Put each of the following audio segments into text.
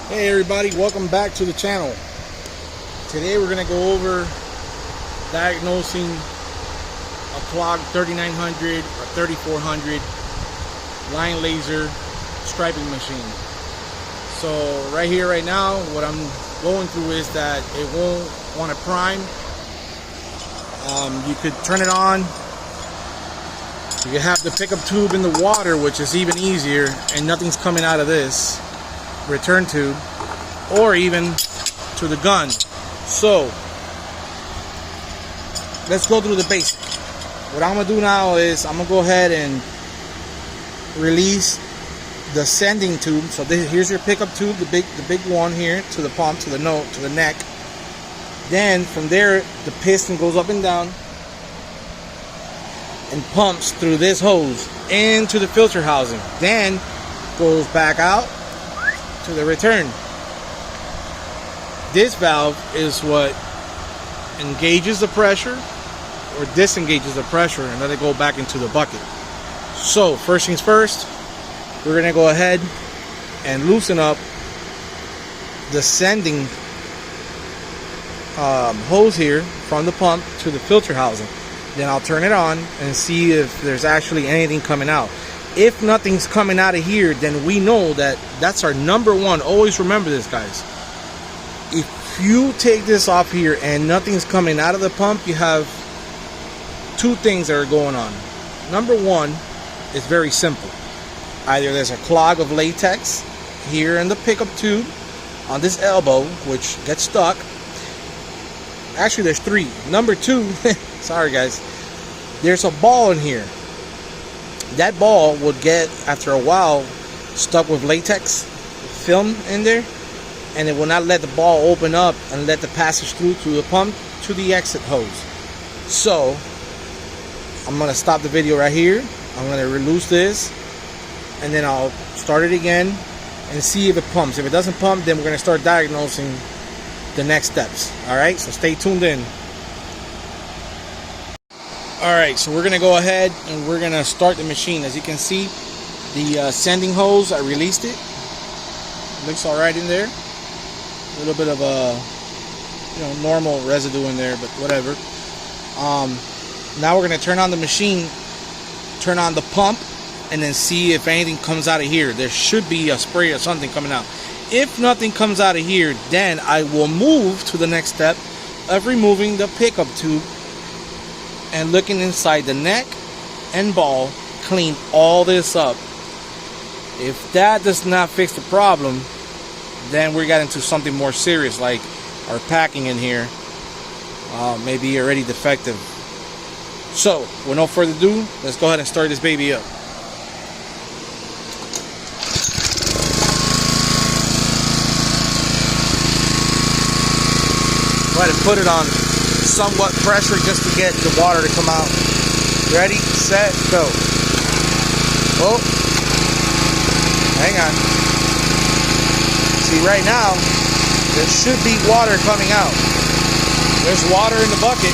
Hey everybody, welcome back to the channel. Today we're going to go over diagnosing a clogged 3900 or 3400 line laser striping machine. So right here, right now, what I'm going through is that it won't want to prime. You could turn it on. You can have the pickup tube in the water, which is even easier, and nothing's coming out of this return tube, or even to the gun. So let's go through the basic. What I'm gonna do now is I'm gonna go ahead and release the sending tube. So here's your pickup tube, the big one here, to the pump, to the neck. Then from there, the piston goes up and down and pumps through this hose into the filter housing, then goes back out to the return. This valve is what engages the pressure or disengages the pressure and let it go back into the bucket. So first things first, we're gonna go ahead and loosen up the sending hose here from the pump to the filter housing. Then I'll turn it on and see if there's actually anything coming out. If nothing's coming out of here, then we know that that's our number one. Always remember this, guys. If you take this off here and nothing's coming out of the pump, you have two things that are going on. Number one is very simple. Either there's a clog of latex here in the pickup tube on this elbow, which gets stuck. Actually, there's three. Number two, sorry guys, there's a ball in here. That ball would get, after a while, stuck with latex film in there, and it will not let the ball open up and let the passage through to the pump to the exit hose. So I'm gonna stop the video right here. I'm gonna release this, and then I'll start it again and see if it pumps. If it doesn't pump, then we're gonna start diagnosing the next steps. All right, so stay tuned in. Alright, so we're going to go ahead and we're going to start the machine. As you can see, the sending hose, I released it. Looks alright in there. A little bit of a normal residue in there, but whatever. Now we're going to turn on the machine, turn on the pump, and then see if anything comes out of here. There should be a spray or something coming out. If nothing comes out of here, then I will move to the next step of removing the pickup tube and looking inside the neck and ball, clean all this up. If that does not fix the problem, then we got into something more serious, like our packing in here may be already defective. So with no further ado, let's go ahead and start this baby up. Go ahead and put it on somewhat pressure just to get the water to come out. Ready, set, go. Oh, hang on. See, right now there should be water coming out. There's water in the bucket.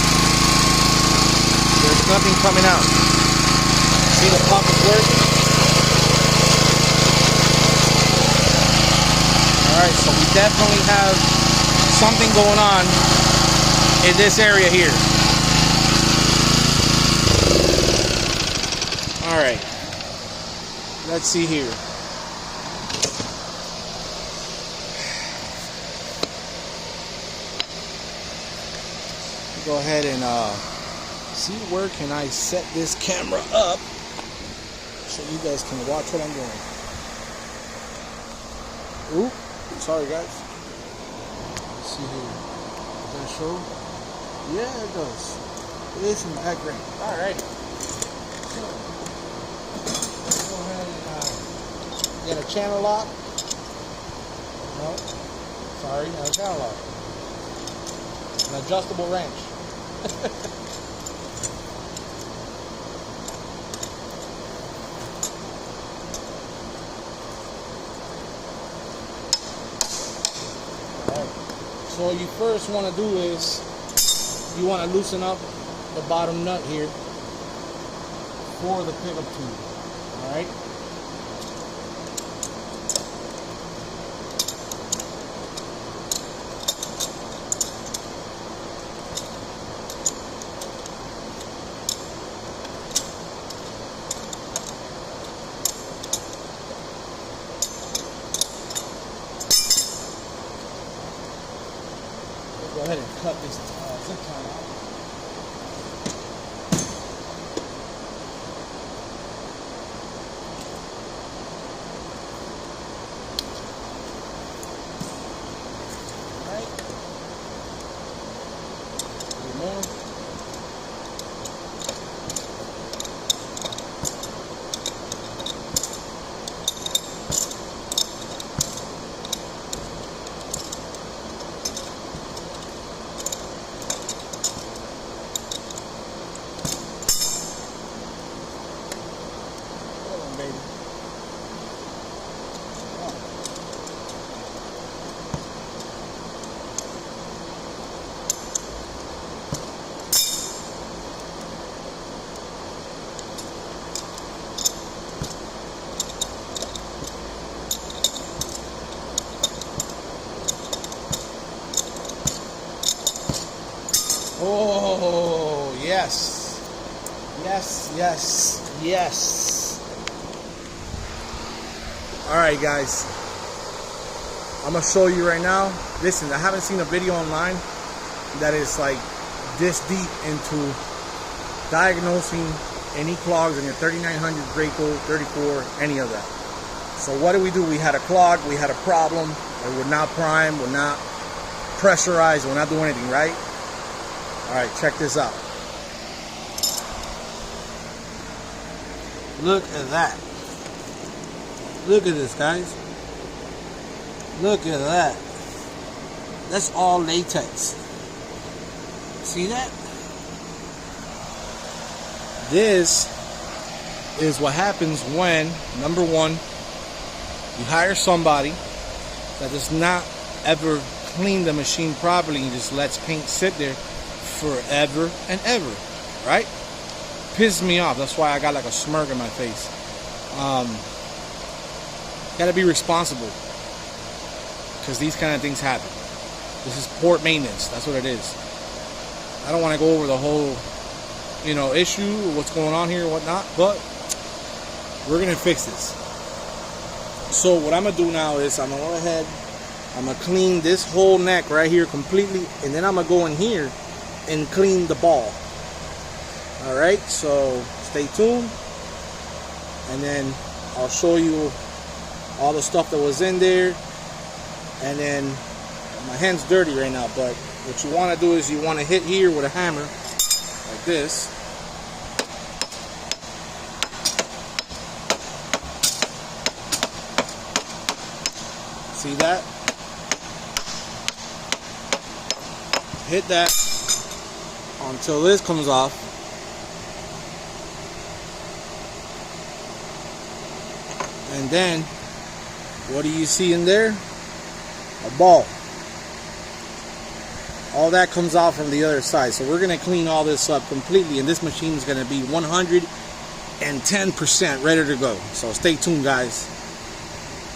There's nothing coming out. See, the pump is working. Alright, so we definitely have something going on in this area here. Alright, let's see here. Go ahead and see where can I set this camera up so you guys can watch what I'm doing. Ooh, sorry guys. Let's see here. Does that show? Yeah, it does. It is in the background. Alright. So, let's go ahead and get a channel lock. No, sorry, not a channel lock. An adjustable wrench. Alright. So what you first want to do is you want to loosen up the bottom nut here for the pickup tube. Alright. ahead and cut this zip tie out. Oh, yes. Yes, yes, yes. Alright, guys. I'm going to show you right now. Listen, I haven't seen a video online that is like this deep into diagnosing any clogs in your 3900 Graco, 34, any of that. So what do? We had a clog, we had a problem, it would not prime, would not pressurize, would not do anything, right? Alright, check this out. Look at that. Look at this, guys. Look at that. That's all latex. See that? This is what happens when, number one, you hire somebody that does not ever clean the machine properly and just lets paint sit there forever and ever, right? Pisses me off. That's why I got like a smirk on my face. Gotta be responsible, because these kind of things happen. This is poor maintenance. That's what it is. I don't want to go over the whole, issue, what's going on here, whatnot, but we're gonna fix this. So what I'm gonna do now is I'm gonna go ahead, I'm gonna clean this whole neck right here completely, and then I'm gonna go in here and clean the ball. Alright, so stay tuned, and then I'll show you all the stuff that was in there. And then my hand's dirty right now, but what you want to do is you want to hit here with a hammer like this. See that? Hit that until this comes off. And then, what do you see in there? A ball. All that comes out from the other side. So we're going to clean all this up completely, and this machine is going to be 110% ready to go. So stay tuned, guys.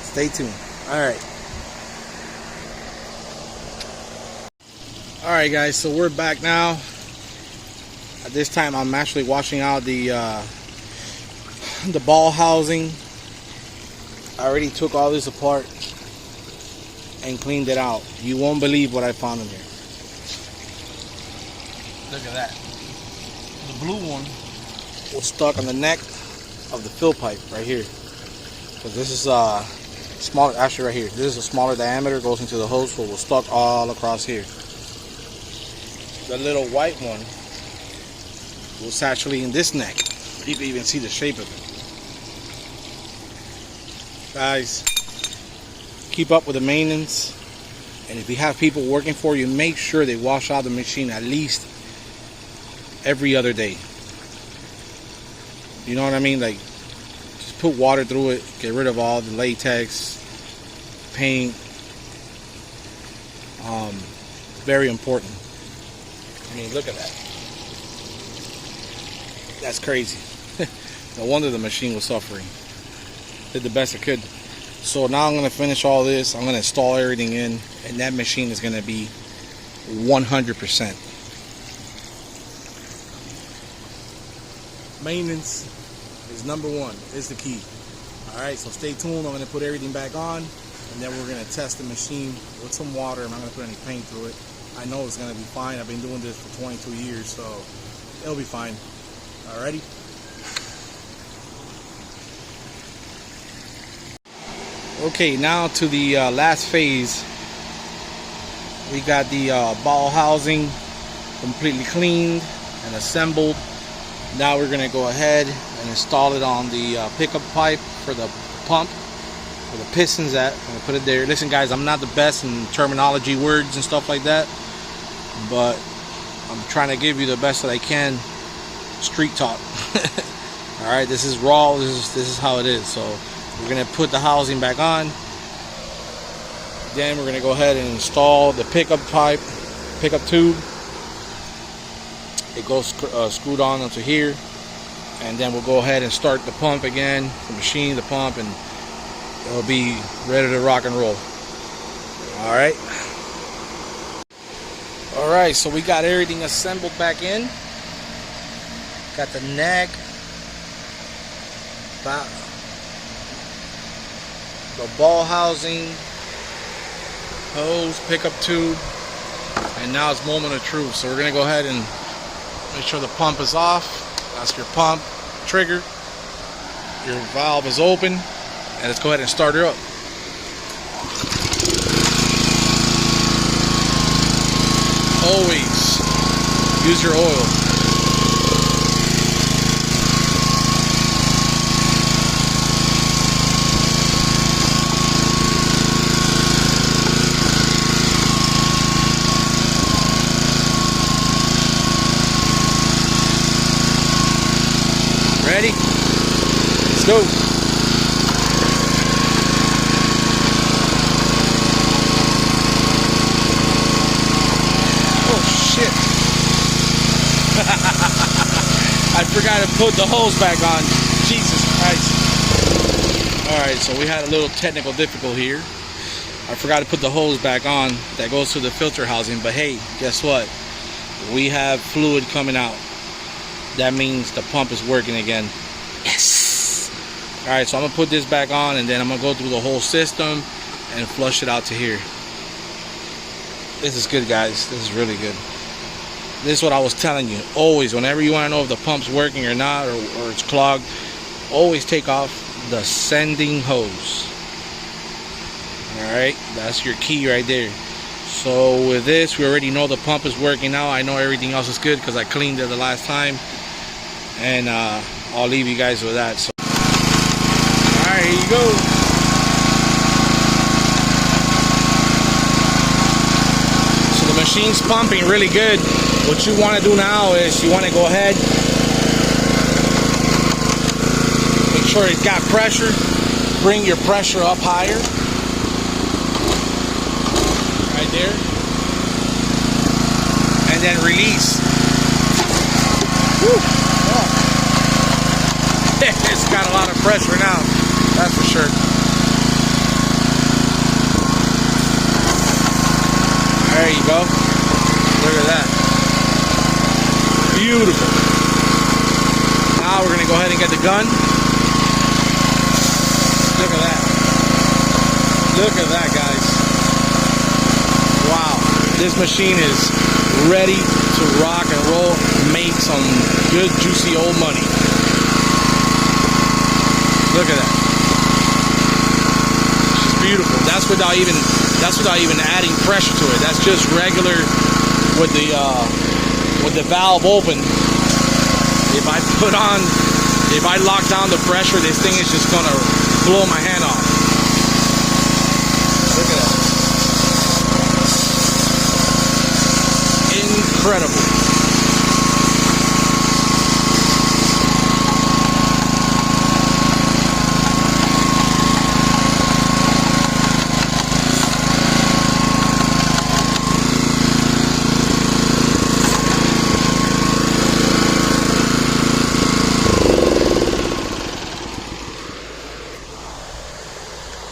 Stay tuned. Alright. Alright, guys, so we're back now. At this time I'm actually washing out the ball housing. I already took all this apart and cleaned it out. You won't believe what I found in here. Look at that. The blue one was stuck on the neck of the fill pipe right here. So this is smaller, actually right here. This is a smaller diameter, goes into the hose, so it was stuck all across here. The little white one was actually in this neck. You can even see the shape of it. Guys, keep up with the maintenance, and if you have people working for you, make sure they wash out the machine at least every other day. You know what I mean? Like, just put water through it, get rid of all the latex, paint. Very important. I mean, look at that. That's crazy. No wonder the machine was suffering. Did the best I could. So now I'm going to finish all this. I'm going to install everything in, and that machine is going to be 100%. Maintenance is number one. Is the key. Alright, so stay tuned. I'm going to put everything back on, and then we're going to test the machine with some water. I'm not going to put any paint through it. I know it's gonna be fine. I've been doing this for 22 years, so it'll be fine. Alrighty. Okay, now to the last phase. We got the ball housing completely cleaned and assembled. Now we're gonna go ahead and install it on the pickup pipe for the pump, where the piston's at. I'm gonna put it there. Listen guys, I'm not the best in terminology, words and stuff like that, but I'm trying to give you the best that I can. Street talk. Alright, this is raw, this is how it is. So we're gonna put the housing back on. Then we're gonna go ahead and install the pickup pipe, pickup tube. It goes screwed on onto here, and then we'll go ahead and start the pump again, the machine, the pump, and it'll be ready to rock and roll. Alright. Alright, so we got everything assembled back in. Got the neck, the ball housing, hose, pickup tube, and now it's moment of truth. So we're gonna go ahead and make sure the pump is off. That's your pump trigger. Your valve is open, and let's go ahead and start her up. Always use your oil. Ready? Let's go. Oh shit. I forgot to put the hose back on. Jesus Christ. Alright, so we had a little technical difficulty here. I forgot to put the hose back on that goes to the filter housing, but hey, guess what? We have fluid coming out. That means the pump is working again. Yes! Alright, so I'm going to put this back on, and then I'm going to go through the whole system and flush it out to here. This is good, guys. This is really good. This is what I was telling you. Always, whenever you want to know if the pump's working or not, or it's clogged, always take off the sending hose. Alright, that's your key right there. So with this, we already know the pump is working now. I know everything else is good because I cleaned it the last time. And I'll leave you guys with that. So, alright, here you go. So the machine's pumping really good. What you want to do now is you want to go ahead, make sure it's got pressure. Bring your pressure up higher. Right there. And then release. Woo. Oh. It's got a lot of pressure now, that's for sure. There you go. Look at that. Beautiful. Now we're going to go ahead and get the gun. Look at that. Look at that, guys. Wow. This machine is ready to rock and roll, make some good juicy old money. Look at that. It's beautiful. That's without even adding pressure to it. That's just regular with the valve open. If I lock down the pressure, this thing is just gonna blow my hand off. Look at that. Incredible.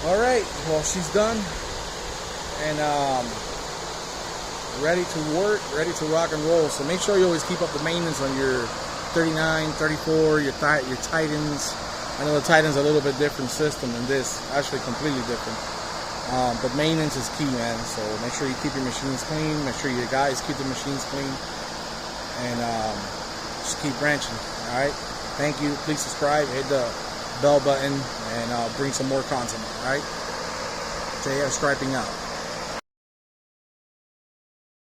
All right, well, she's done and ready to work, ready to rock and roll. So make sure you always keep up the maintenance on your 39, 34, your Titans. I know the Titan's a little bit different system than this, actually completely different. But maintenance is key, man. So make sure you keep your machines clean. Make sure your guys keep the machines clean. And just keep branching. All right. Thank you. Please subscribe. Hit the bell button, and I'll bring some more content. All right. JF Striping out.